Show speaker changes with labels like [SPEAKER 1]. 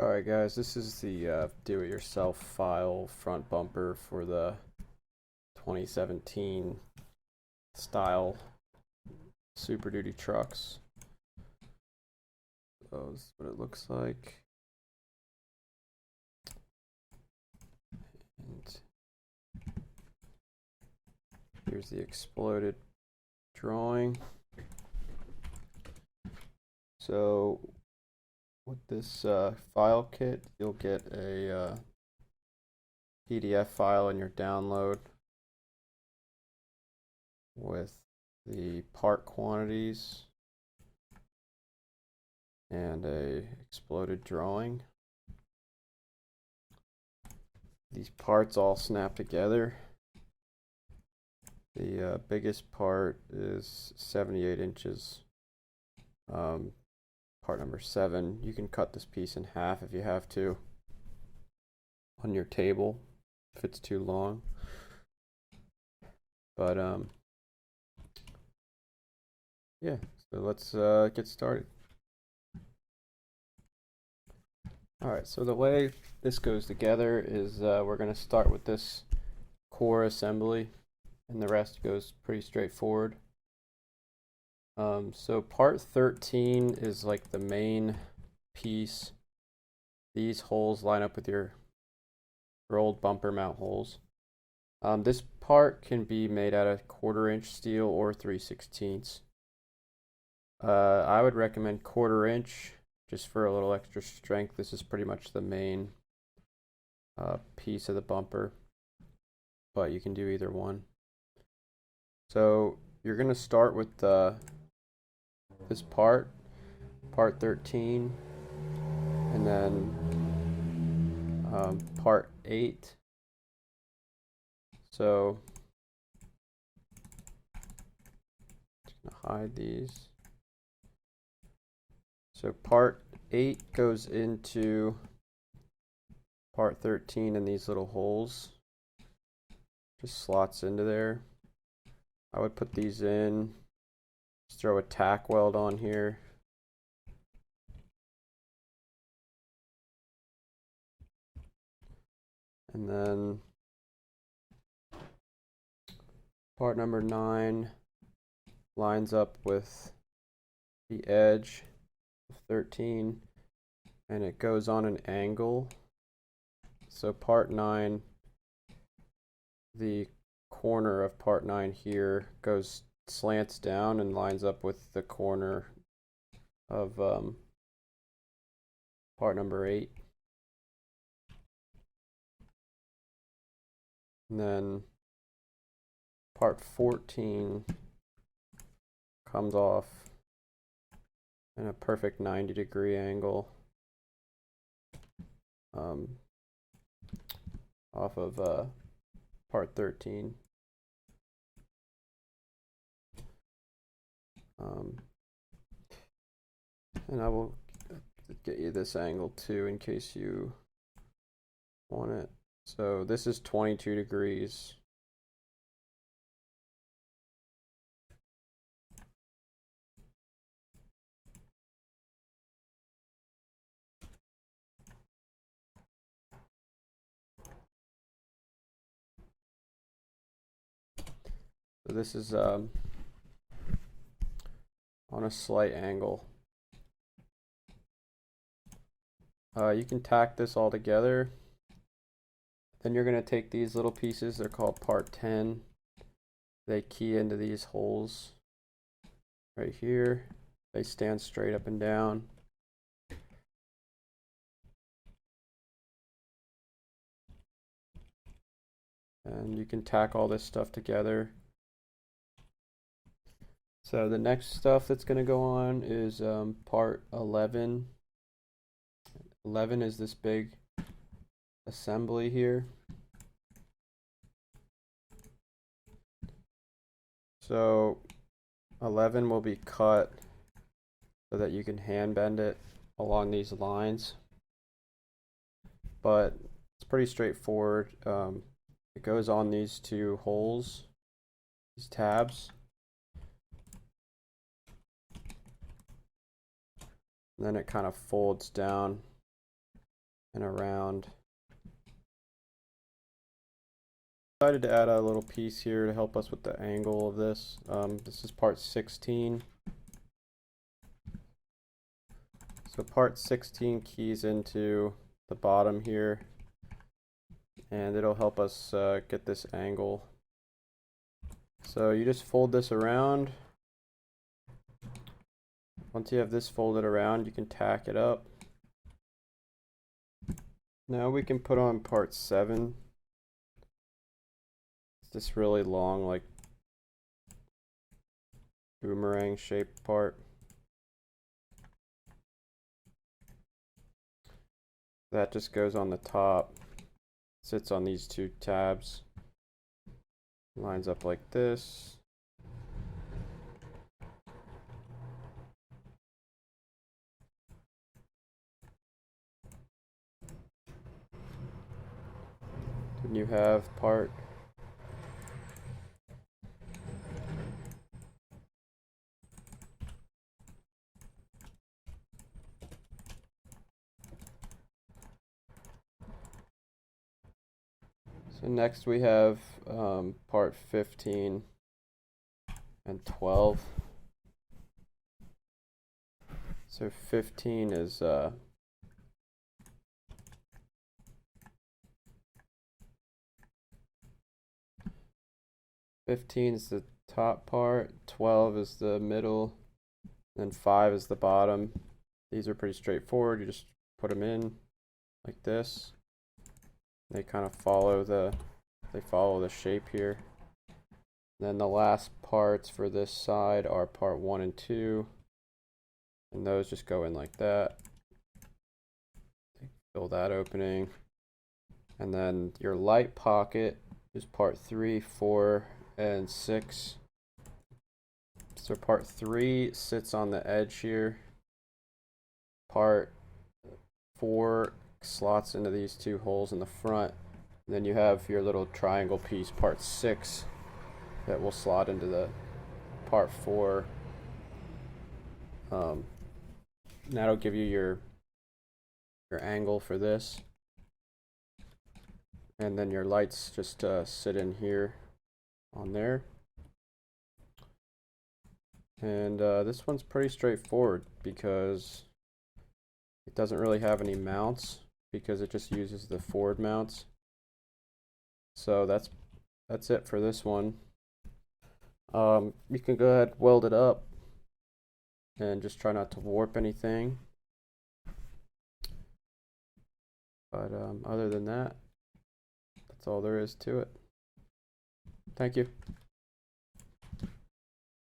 [SPEAKER 1] Alright guys, this is the do-it-yourself file front bumper for the 2017 style Superduty trucks. So this is what it looks like. And here's the exploded drawing. So with this file kit, you'll get a PDF file in your download with the part quantities and a exploded drawing. These parts all snap together. The biggest part is 78 inches. Part number 7. You can cut this piece in half if you have to on your table if it's too long. But yeah, so let's get started. Alright, so the way this goes together is we're going to start with this core assembly, and the rest goes pretty straightforward. So part 13 is like the main piece. These holes line up with your old bumper mount holes. This part can be made out of 1/4-inch steel or 3/16. I would recommend 1/4-inch just for a little extra strength. This is pretty much the main piece of the bumper, but you can do either one. So you're going to start with this part 13, and then part 8. So just gonna hide these. So part 8 goes into part 13 in these little holes. Just slots into there. I would put these in. Just throw a tack weld on here. And then part number 9 lines up with the edge of 13, and it goes on an angle. So part 9, the corner of part 9 here slants down and lines up with the corner of part number 8. And then part 14 comes off in a perfect 90-degree angle off of part 13. And I will get you this angle too in case you want it. So this is 22 degrees. So this is on a slight angle. You can tack this all together. Then you're going to take these little pieces, they're called part 10. They key into these holes right here. They stand straight up and down. And you can tack all this stuff together. So the next stuff that's going to go on is part 11. 11 is this big assembly here. So 11 will be cut so that you can hand bend it along these lines, but it's pretty straightforward. It goes on these two holes, these tabs, and then it kind of folds down and around. Decided to add a little piece here to help us with the angle of this. This is part 16. So part 16 keys into the bottom here, and it'll help us get this angle. So you just fold this around. Once you have this folded around, you can tack it up. Now we can put on part 7. It's this really long, like boomerang shaped part. That just goes on the top, sits on these 2 tabs, lines up like this. Then you have part So next we have part 15 and 12. So 15 is 15 is the top part, 12 is the middle, and 5 is the bottom. These are pretty straightforward. You just put them in like this. They kind of follow the shape here. Then the last parts for this side are part 1 and 2, and those just go in like that. Fill that opening, and then your light pocket is part 3, 4, and 6. So part 3 sits on the edge here. Part 4 slots into these 2 holes in the front. And then you have your little triangle piece, part 6, that will slot into the part 4. That'll give you your angle for this. And then your lights just sit in here on there. And this one's pretty straightforward because it doesn't really have any mounts, because it just uses the forward mounts. So that's it for this one. You can go ahead, weld it up, and just try not to warp anything. But other than that, that's all there is to it. Thank you.